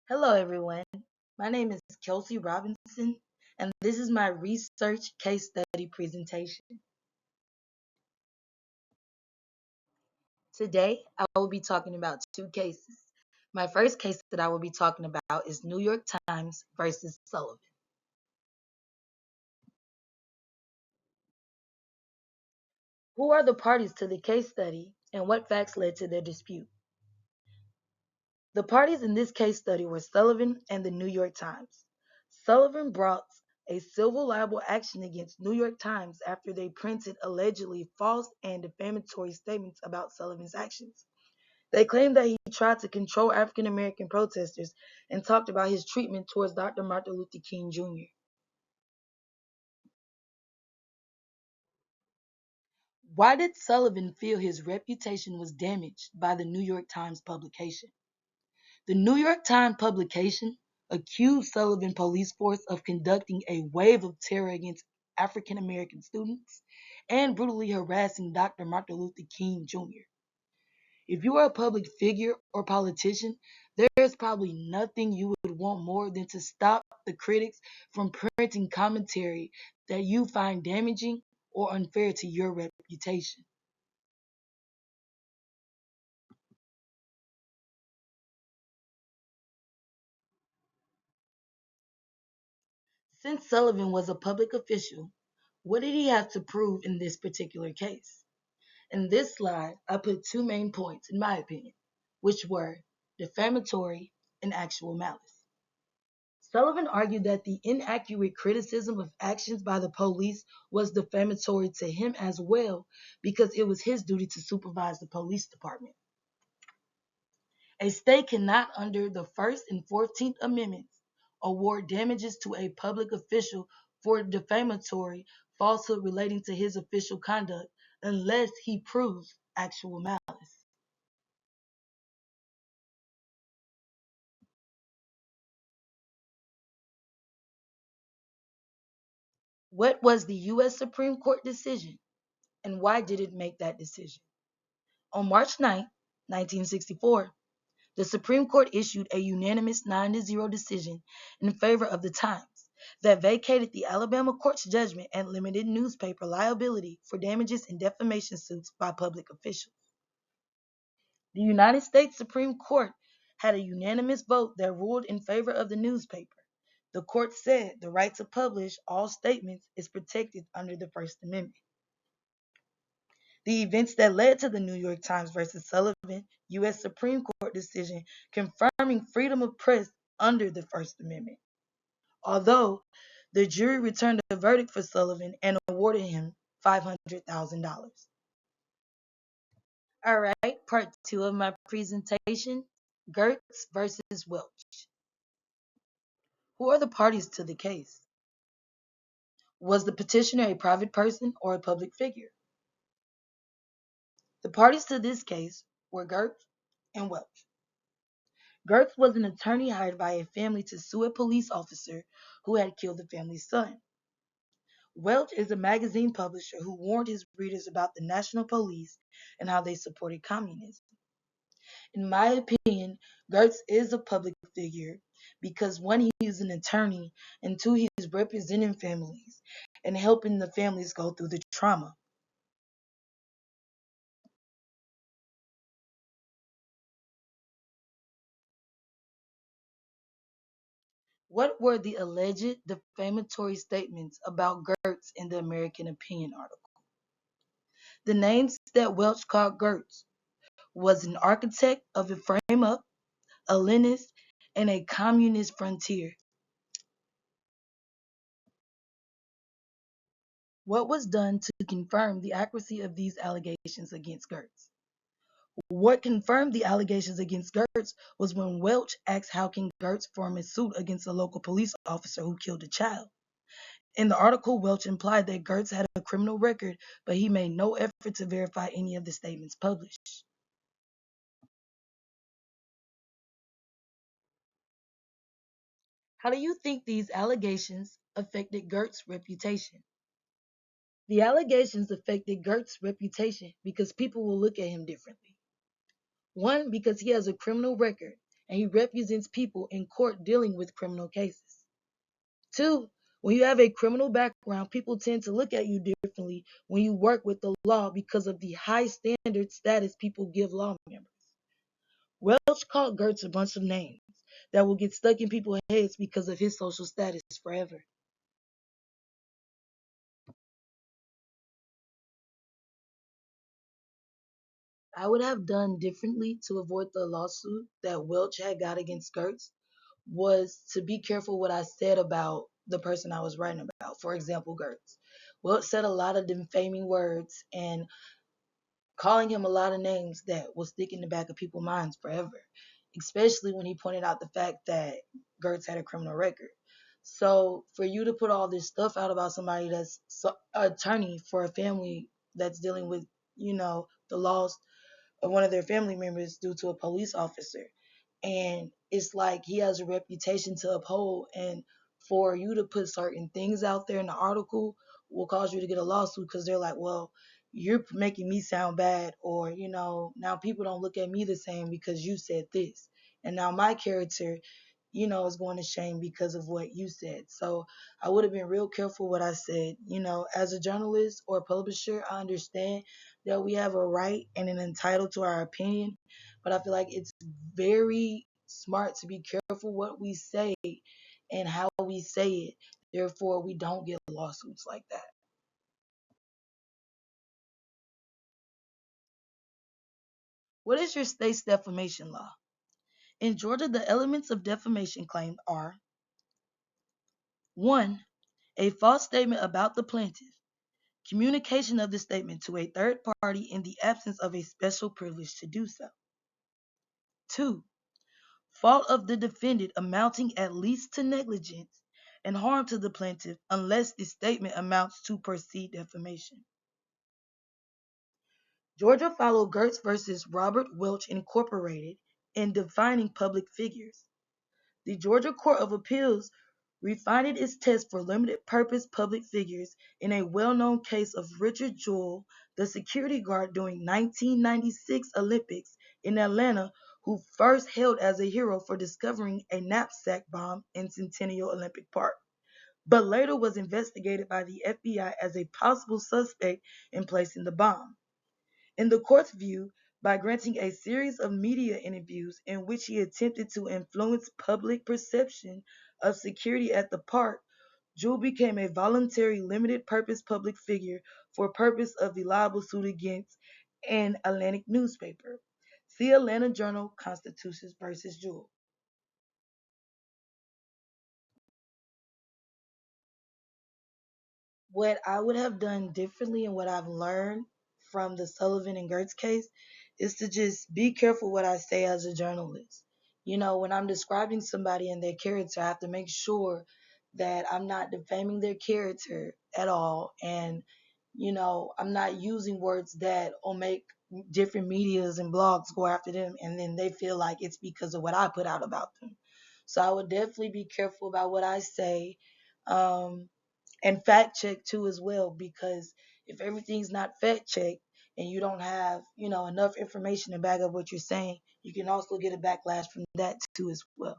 Hello, everyone. My name is Kelsi Robinson, and this is my research case study presentation. Today, I will be talking about two cases. My first case that I will be talking about is New York Times versus Sullivan. Who are the parties to the case study, and what facts led to their dispute? The parties in this case study were Sullivan and the New York Times. Sullivan brought a civil libel action against New York Times after they printed allegedly false and defamatory statements about Sullivan's actions. They claimed that he tried to control African American protesters and talked about his treatment towards Dr. Martin Luther King Jr. Why did Sullivan feel his reputation was damaged by the New York Times publication? The New York Times publication accused Sullivan Police Force of conducting a wave of terror against African American students and brutally harassing Dr. Martin Luther King Jr. If you are a public figure or politician, there's probably nothing you would want more than to stop the critics from printing commentary that you find damaging or unfair to your reputation. Since Sullivan was a public official, what did he have to prove in this particular case? In this slide, I put two main points, in my opinion, which were defamatory and actual malice. Sullivan argued that the inaccurate criticism of actions by the police was defamatory to him as well because it was his duty to supervise the police department. A state cannot, under the First and 14th Amendments, award damages to a public official for defamatory falsehood relating to his official conduct unless he proves actual malice. What was the U.S. Supreme Court decision, and why did it make that decision? On March 9, 1964, the Supreme Court issued a unanimous 9-0 decision in favor of the Times that vacated the Alabama court's judgment and limited newspaper liability for damages in defamation suits by public officials. The United States Supreme Court had a unanimous vote that ruled in favor of the newspaper. The court said the right to publish all statements is protected under the First Amendment. The events that led to the New York Times versus Sullivan U.S. Supreme Court decision confirming freedom of press under the First Amendment. Although the jury returned a verdict for Sullivan and awarded him $500,000. All right, part two of my presentation, Gertz versus Welch. Who are the parties to the case? Was the petitioner a private person or a public figure? The parties to this case were Gertz and Welch. Gertz was an attorney hired by a family to sue a police officer who had killed the family's son. Welch is a magazine publisher who warned his readers about the national police and how they supported communism. In my opinion, Gertz is a public figure because one, he is an attorney, and two, he is representing families and helping the families go through the trauma. What were the alleged defamatory statements about Gertz in the American Opinion article? The names that Welch called Gertz was an architect of a frame-up, a Leninist, and a communist frontier. What was done to confirm the accuracy of these allegations against Gertz? What confirmed the allegations against Gertz was when Welch asked how can Gertz form a suit against a local police officer who killed a child. In the article, Welch implied that Gertz had a criminal record, but he made no effort to verify any of the statements published. How do you think these allegations affected Gertz's reputation? The allegations affected Gertz's reputation because people will look at him differently. One, because he has a criminal record, and he represents people in court dealing with criminal cases. Two, when you have a criminal background, people tend to look at you differently when you work with the law because of the high standard status people give law members. Welch called Gertz a bunch of names that will get stuck in people's heads because of his social status forever. I would have done differently to avoid the lawsuit that Welch had got against Gertz was to be careful what I said about the person I was writing about. For example, Gertz. Welch said a lot of defaming words and calling him a lot of names that will stick in the back of people's minds forever, especially when he pointed out the fact that Gertz had a criminal record. So for you to put all this stuff out about somebody that's an attorney for a family that's dealing with, the loss of one of their family members due to a police officer, and it's like he has a reputation to uphold, and for you to put certain things out there in the article will cause you to get a lawsuit because they're like, well, you're making me sound bad, or now people don't look at me the same because you said this, and now my character is going to shame because of what you said. So I would have been real careful what I said. As a journalist or a publisher, I understand that we have a right and an entitled to our opinion, but I feel like it's very smart to be careful what we say and how we say it. Therefore, we don't get lawsuits like that. What is your state's defamation law? In Georgia, the elements of defamation claim are: 1. A false statement about the plaintiff. Communication of the statement to a third party in the absence of a special privilege to do so. 2. Fault of the defendant amounting at least to negligence and harm to the plaintiff unless the statement amounts to per se defamation. Georgia followed Gertz versus Robert Welch Incorporated in defining public figures. The Georgia Court of Appeals refined its test for limited purpose public figures in a well-known case of Richard Jewell, the security guard during 1996 Olympics in Atlanta, who first hailed as a hero for discovering a knapsack bomb in Centennial Olympic Park, but later was investigated by the FBI as a possible suspect in placing the bomb. In the court's view, by granting a series of media interviews in which he attempted to influence public perception of security at the park, Jewell became a voluntary limited-purpose public figure for purpose of the libel suit against an Atlantic newspaper. See Atlanta Journal-Constitution versus Jewell. What I would have done differently and what I've learned from the Sullivan and Gertz case is to just be careful what I say as a journalist. When I'm describing somebody and their character, I have to make sure that I'm not defaming their character at all. And, I'm not using words that will make different medias and blogs go after them and then they feel like it's because of what I put out about them. So I would definitely be careful about what I say. Um, and fact check too as well, because if everything's not fact checked and you don't have enough information to back up what you're saying, you can also get a backlash from that too as well.